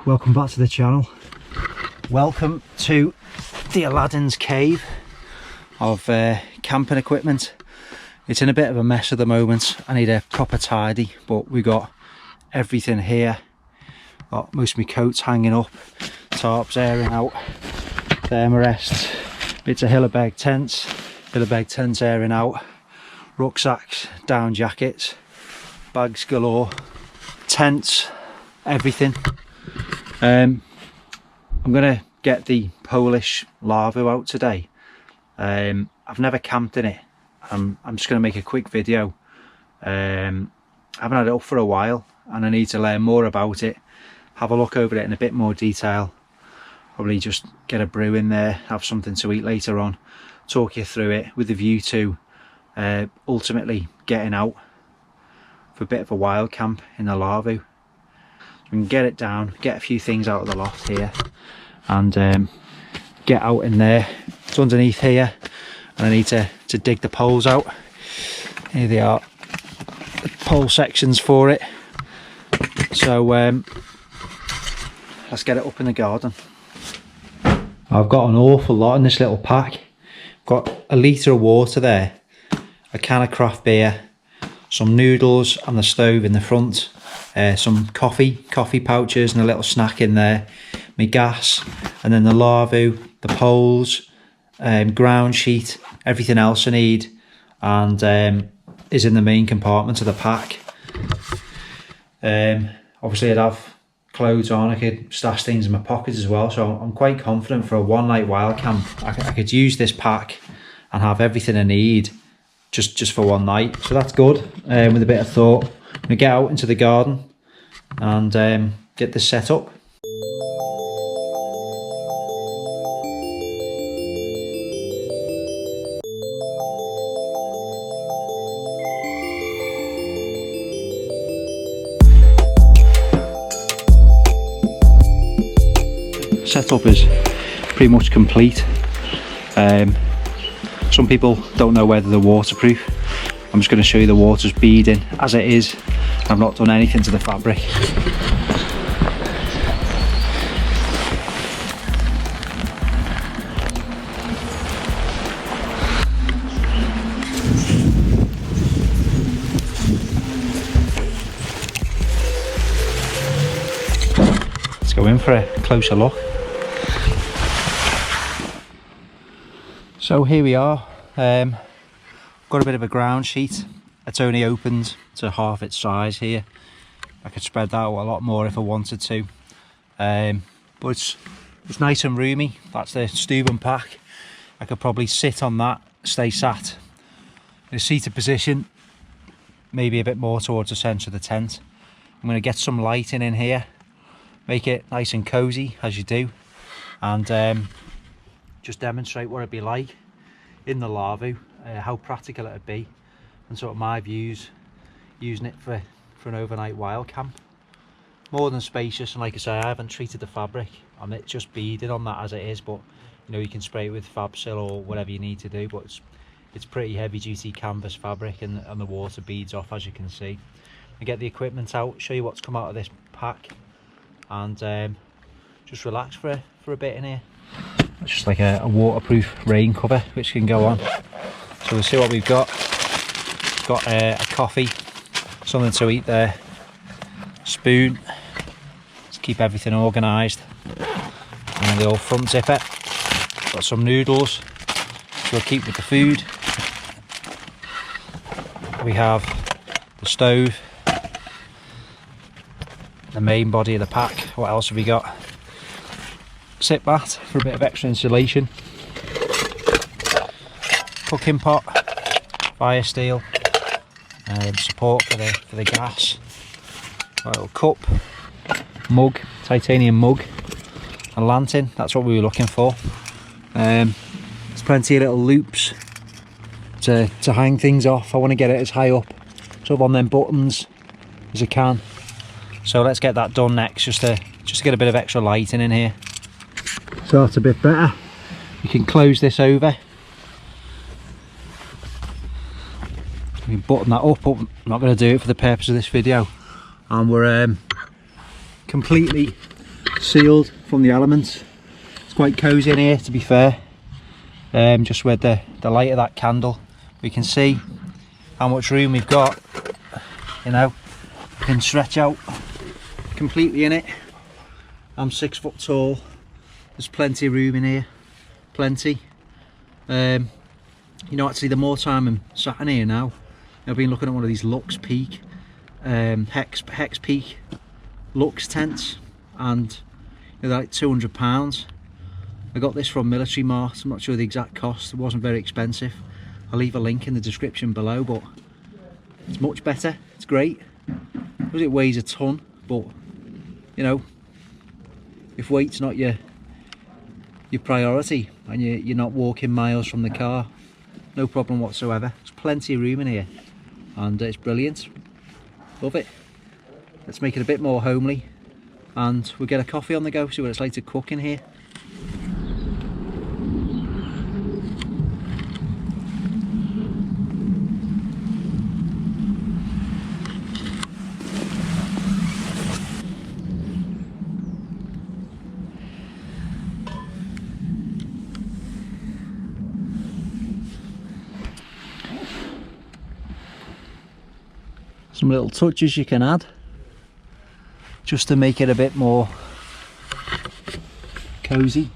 Welcome back to the channel. Welcome to the Aladdin's cave of camping equipment. It's in a bit of a mess at the moment. I need a proper tidy, but we got everything here. Got most of my coats hanging up, tarps airing out, thermarests, bits of Hilleberg tents airing out, rucksacks, down jackets, bags galore, tents, everything. I'm gonna get the Polish Lavvu out today. I've never camped in it. I'm just gonna make a quick video. I haven't had it up for a while and I need to learn more about it, have a look over it in a bit more detail, probably just get a brew in there, have something to eat later on, talk you through it with a view to ultimately getting out for a bit of a wild camp in the Lavvu. We can get it down, get a few things out of the loft here and get out in there. It's underneath here and I need to dig the poles out. Here they are, the pole sections for it. So let's get it up in the garden. I've got an awful lot in this little pack. Got a litre of water there, a can of craft beer, some noodles on the stove in the front, some coffee pouches and a little snack in there, my gas, and then the Lavvu, the poles, ground sheet, everything else I need, and is in the main compartment of the pack. Obviously I'd have clothes on, I could stash things in my pockets as well, so I'm quite confident for a one night wild camp. I could use this pack and have everything I need just for one night, so that's good. With a bit of thought, I'm gonna get out into the garden and get this set up. Setup is pretty much complete. Some people don't know whether they're waterproof. I'm just going to show you the water's beading as it is. I've not done anything to the fabric. Let's go in for a closer look. So here we are. Got a bit of a ground sheet. It's only opened to half its size here. I could spread that out a lot more if I wanted to. But it's nice and roomy. That's the Stuben pack. I could probably sit on that, stay sat in a seated position, maybe a bit more towards the centre of the tent. I'm going to get some lighting in here, make it nice and cosy as you do, and just demonstrate what it'd be like in the Lavvu, how practical it'd be, and sort of my views using it for an overnight wild camp. More than spacious, and like I say, I haven't treated the fabric, and it's just beaded on that as it is, but you know, you can spray it with Fab-Sil or whatever you need to do, but it's pretty heavy duty canvas fabric, and the water beads off, as you can see. I get the equipment out, show you what's come out of this pack, and just relax for a bit in here. It's just like a waterproof rain cover which can go on. So we'll see what we've got. Got a coffee, something to eat there, spoon, to keep everything organised, and the old front zipper. Got some noodles, which we'll keep with the food. We have the stove, the main body of the pack. What else have we got? Sit mat for a bit of extra insulation, cooking pot, fire steel, support for the gas, a little cup, mug, titanium mug, a lantern. That's what we were looking for. There's plenty of little loops to hang things off. I want to get it as high up, sort of on them buttons, as I can. So let's get that done next, just to get a bit of extra lighting in here. So that's a bit better. You can close this over. We can button that up, but I'm not going to do it for the purpose of this video. And we're completely sealed from the elements. It's quite cosy in here, to be fair. Just with the light of that candle, we can see how much room we've got. You know, we can stretch out completely in it. I'm 6 foot tall. There's plenty of room in here, plenty. You know, actually, the more time I'm sat in here now, I've been looking at one of these Lux Peak, Hex Peak Lux tents, and they're like £200. I got this from Military Mart. I'm not sure the exact cost. It wasn't very expensive. I'll leave a link in the description below, but it's much better. It's great. Because it weighs a ton, but you know, if weight's not your priority and you're not walking miles from the car, no problem whatsoever. There's plenty of room in here and it's brilliant. Love it. Let's make it a bit more homely and we'll get a coffee on the go, see what it's like to cook in here. Some little touches you can add just to make it a bit more cozy.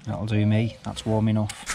That'll do me, that's warm enough.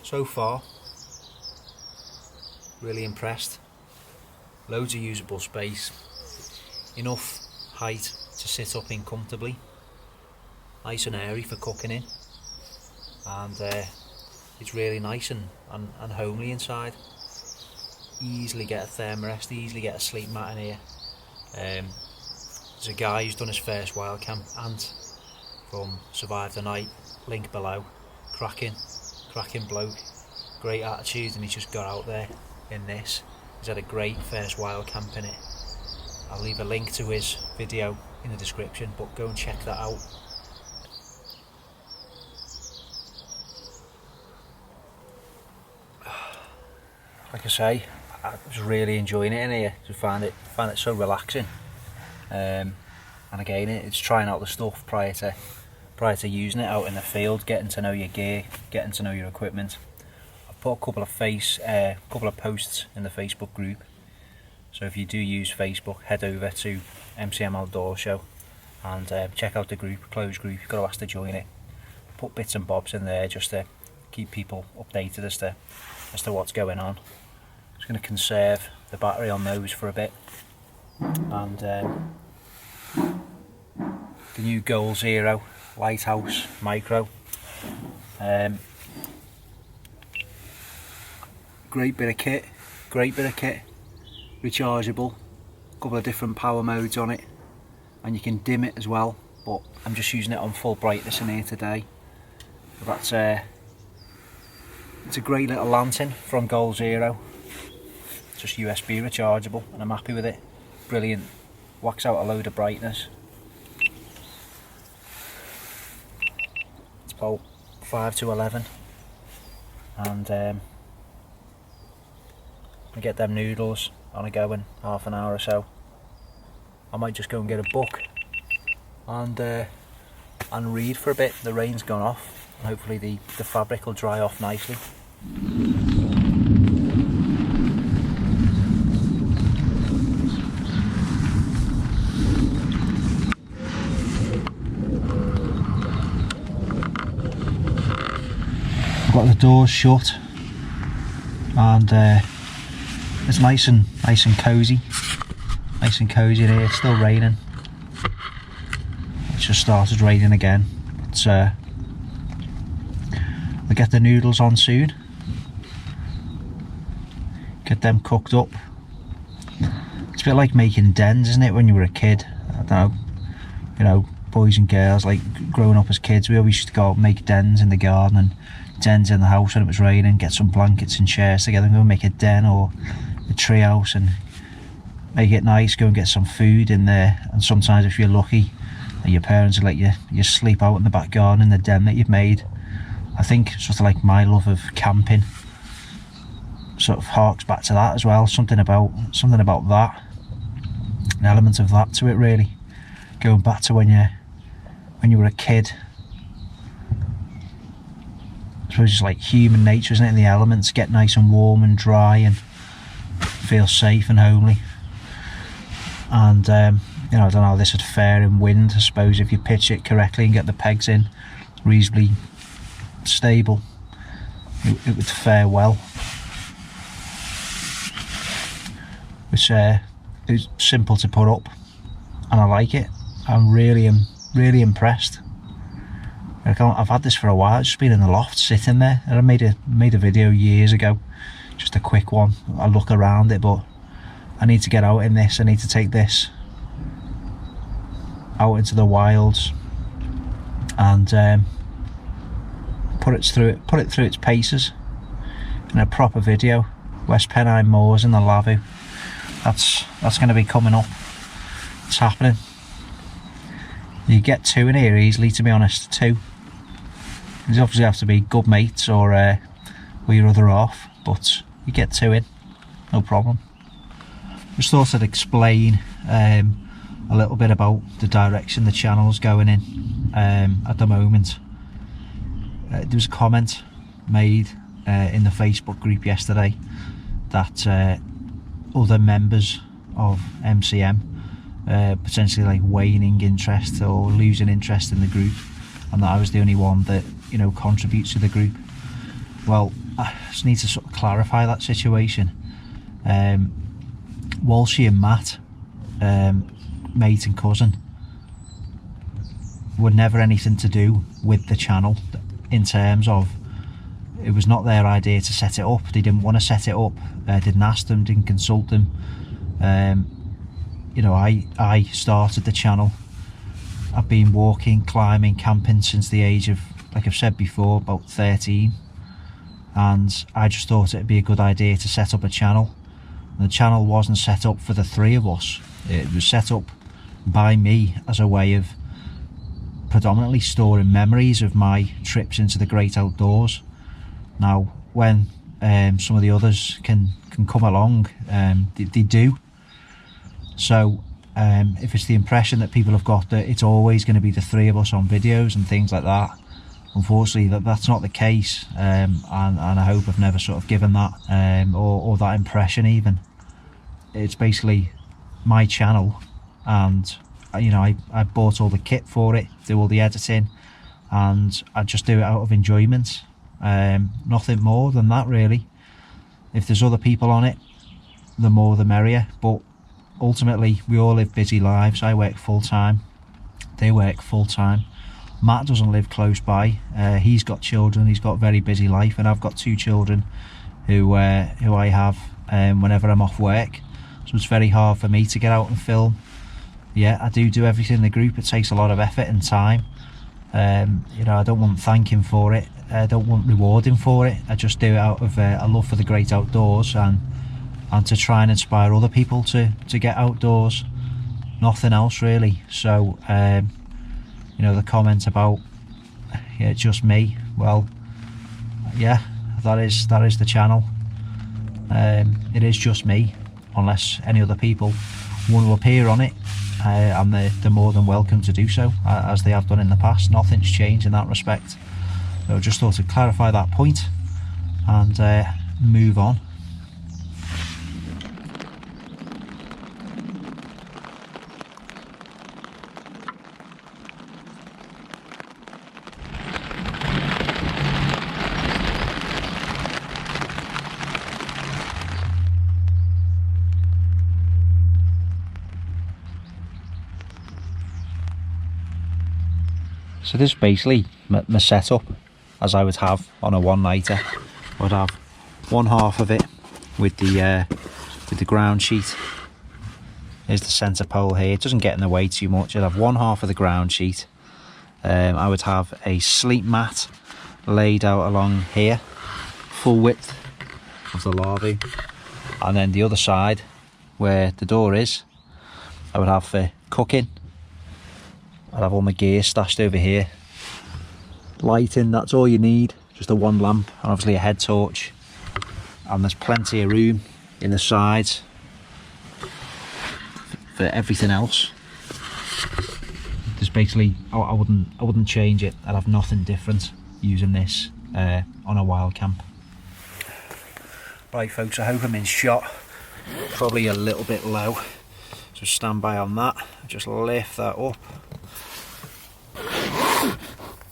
So far, really impressed. Loads of usable space, enough height to sit up in comfortably, nice and airy for cooking in, and it's really nice and homely inside. Easily get a thermarest, easily get a sleep mat in here. There's a guy who's done his first wild camp, Ant, from Survive the Night, link below. Cracking bloke, great attitude, and he's just got out there in this. He's had a great first wild camp in it. I'll leave a link to his video in the description, but go and check that out. Like I say, I was really enjoying it in here. I find it so relaxing. And again, it's trying out the stuff prior to using it out in the field, getting to know your gear, getting to know your equipment. I've put a couple of posts in the Facebook group, so if you do use Facebook, head over to MCM Outdoor Show and check out the group, closed group. You've got to ask to join it. Put bits and bobs in there just to keep people updated as to what's going on. Just going to conserve the battery on those for a bit, and the new Goal Zero Lighthouse Micro, great bit of kit, rechargeable, a couple of different power modes on it, and you can dim it as well, but I'm just using it on full brightness in here today. But that's it's a great little lantern from Goal Zero, just USB rechargeable, and I'm happy with it. Brilliant, whacks out a load of brightness. It's about 5 to 11, and I get them noodles on a go in half an hour or so. I might just go and get a book and read for a bit. The rain's gone off, and hopefully the fabric will dry off nicely. I've got the doors shut, and it's nice and cozy. Nice and cozy in here. It's still raining. It just started raining again. But I'll get the noodles on soon. Get them cooked up. It's a bit like making dens, isn't it, when you were a kid? I don't know, you know, boys and girls, like growing up as kids, we always used to go out and make dens in the garden and dens in the house when it was raining, get some blankets and chairs together and go and make a den or a tree house and make it nice, go and get some food in there. And sometimes if you're lucky, your parents will let you sleep out in the back garden in the den that you've made. I think sort of like my love of camping sort of harks back to that as well. Something about that, an element of that to it really, going back to when you were a kid. I suppose it's like human nature, isn't it, in the elements, get nice and warm and dry and feel safe and homely. And you know, I don't know how this would fare in wind. I suppose if you pitch it correctly and get the pegs in reasonably stable, it would fare well. It's simple to put up, and I like it. I'm really impressed. I've had this for a while. It's just been in the loft sitting there, and I made a video years ago, just a quick one. I look around it, but I need to get out in this. I need to take this out into the wilds and put it through its paces in a proper video. West Pennine Moors in the Lavvu. That's going to be coming up. It's happening. You get two in here easily, to be honest. Two. You obviously have to be good mates or your other half, but you get two in, no problem. Just thought I'd explain a little bit about the direction the channel's going in at the moment. There was a comment made in the Facebook group yesterday that other members of MCM potentially like waning interest or losing interest in the group, and that I was the only one that, you know, contributes to the group. Well, I just need to sort of clarify that situation. Walshy and Matt, mate and cousin, were never anything to do with the channel, in terms of it was not their idea to set it up. They didn't want to set it up. Didn't ask them, didn't consult them. You know, I started the channel. I've been walking, climbing, camping since the age of, like I've said before, about 13, and I just thought it'd be a good idea to set up a channel. The channel wasn't set up for the three of us. It was set up by me as a way of predominantly storing memories of my trips into the great outdoors. Now, when some of the others can come along, they do. So if it's the impression that people have got that it's always going to be the three of us on videos and things like that, unfortunately that's not the case, and I hope I've never sort of given that or that impression even. It's basically my channel, and you know, I bought all the kit for it, do all the editing, and I just do it out of enjoyment. Nothing more than that really. If there's other people on it, the more the merrier, but ultimately we all live busy lives. I work full-time, they work full-time. Matt doesn't live close by. He's got children, he's got a very busy life, and I've got two children who I have whenever I'm off work, so it's very hard for me to get out and film. Yeah, I do everything in the group. It takes a lot of effort and time. You know, I don't want thanking for it, I don't want rewarding for it. I just do it out of a love for the great outdoors and to try and inspire other people to get outdoors. Nothing else really. So you know, the comment about just me, well, yeah, that is the channel. It is just me, unless any other people want to appear on it, and they're more than welcome to do so, as they have done in the past. Nothing's changed in that respect. So I just thought to clarify that point and move on. So this is basically my setup as I would have on a one-nighter. I would have one half of it with the ground sheet. Here's the centre pole here. It doesn't get in the way too much. I'd have one half of the ground sheet. I would have a sleep mat laid out along here, full width of the Lavvu, and then the other side where the door is, I would have for cooking. I'd have all my gear stashed over here. Lighting, that's all you need, just a one lamp and obviously a head torch. And there's plenty of room in the sides for everything else. There's basically, I wouldn't change it. I'd have nothing different using this on a wild camp. Right folks, I hope I'm in shot. Probably a little bit low, so stand by on that. Just lift that up.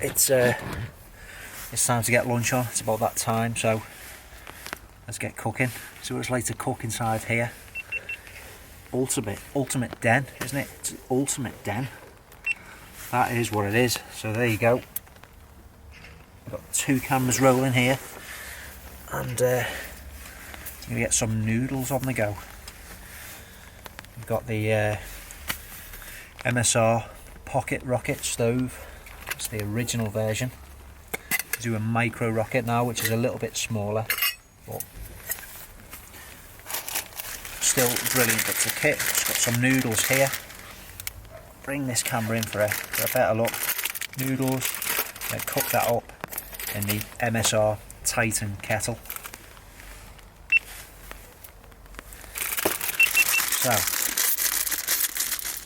It's time to get lunch on. It's about that time, so let's get cooking. See what it's like to cook inside here. Ultimate den, isn't it? It's ultimate den. That is what it is. So there you go. I've got 2 cameras rolling here, and I'm gonna get some noodles on the go. We've got the MSR pocket rocket stove. It's the original version. I do a micro rocket now, which is a little bit smaller, but still brilliant bits of kit. Just got some noodles here. Bring this camera in for a better look. Noodles, then cook that up in the MSR Titan kettle. So,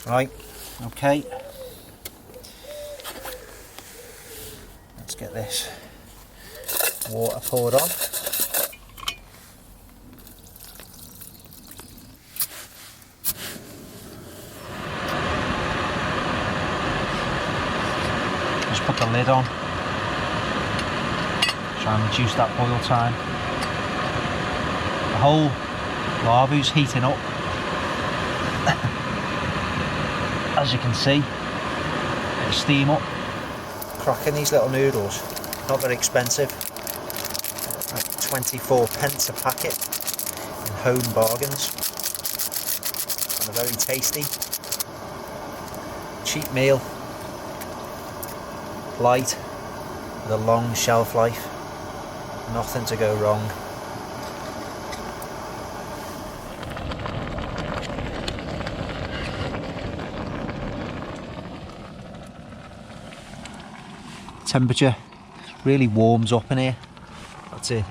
right, okay. Let's get this water poured on. Just put the lid on. Try and reduce that boil time. The whole Lavvu's heating up. As you can see, bit of steam up. Cracking these little noodles, not very expensive, like 24 pence a packet in home bargains, and they're very tasty. Cheap meal, light, with a long shelf life, nothing to go wrong. Temperature really warms up in here. Got to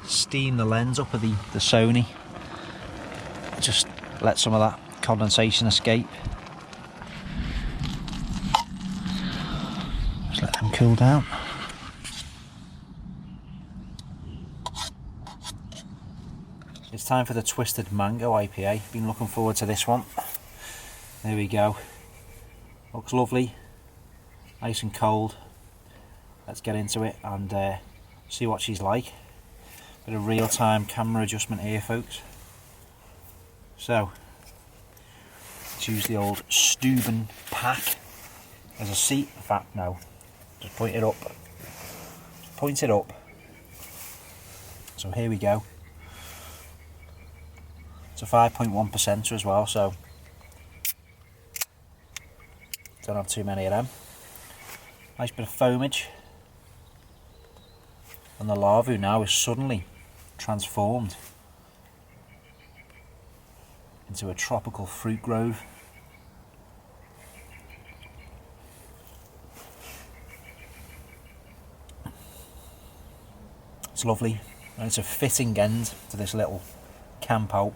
steam the lens up of the Sony. Just let some of that condensation escape. Just let them cool down. It's time for the Twisted Mango IPA. Been looking forward to this one. There we go. Looks lovely. Nice and cold. Let's get into it and see what she's like. Bit of real-time camera adjustment here, folks. So, let's use the old Steuben pack as a seat. In fact, no. Just point it up. Just point it up. So here we go. It's a 5.1% as well, so don't have too many of them. Nice bit of foamage. And the Lavvu now is suddenly transformed into a tropical fruit grove. It's lovely, and it's a fitting end to this little camp out.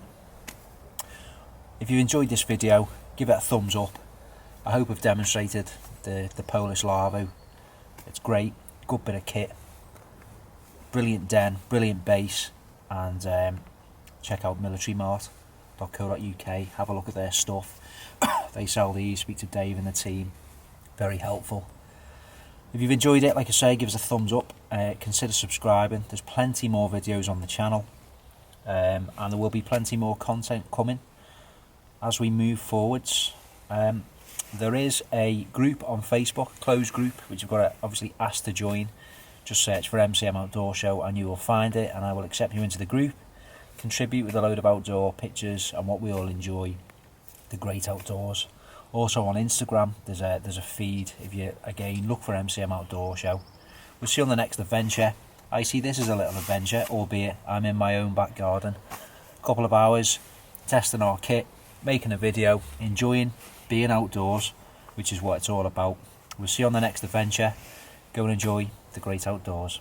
If you enjoyed this video, give it a thumbs up. I hope I've demonstrated the Polish Lavvu. It's great, good bit of kit, brilliant den, brilliant base, and check out militarymart.co.uk, have a look at their stuff. They sell these, speak to Dave and the team, very helpful. If you've enjoyed it, like I say, give us a thumbs up, consider subscribing. There's plenty more videos on the channel, and there will be plenty more content coming as we move forwards. There is a group on Facebook, a closed group, which you've got to obviously ask to join. Just search for MCM Outdoor Show and you will find it, and I will accept you into the group. Contribute with a load of outdoor pictures and what we all enjoy, the great outdoors. Also on Instagram, there's a feed. If you, again, look for MCM Outdoor Show. We'll see you on the next adventure. I see this as a little adventure, albeit I'm in my own back garden. A couple of hours, testing our kit, making a video, enjoying being outdoors, which is what it's all about. We'll see you on the next adventure. Go and enjoy the great outdoors.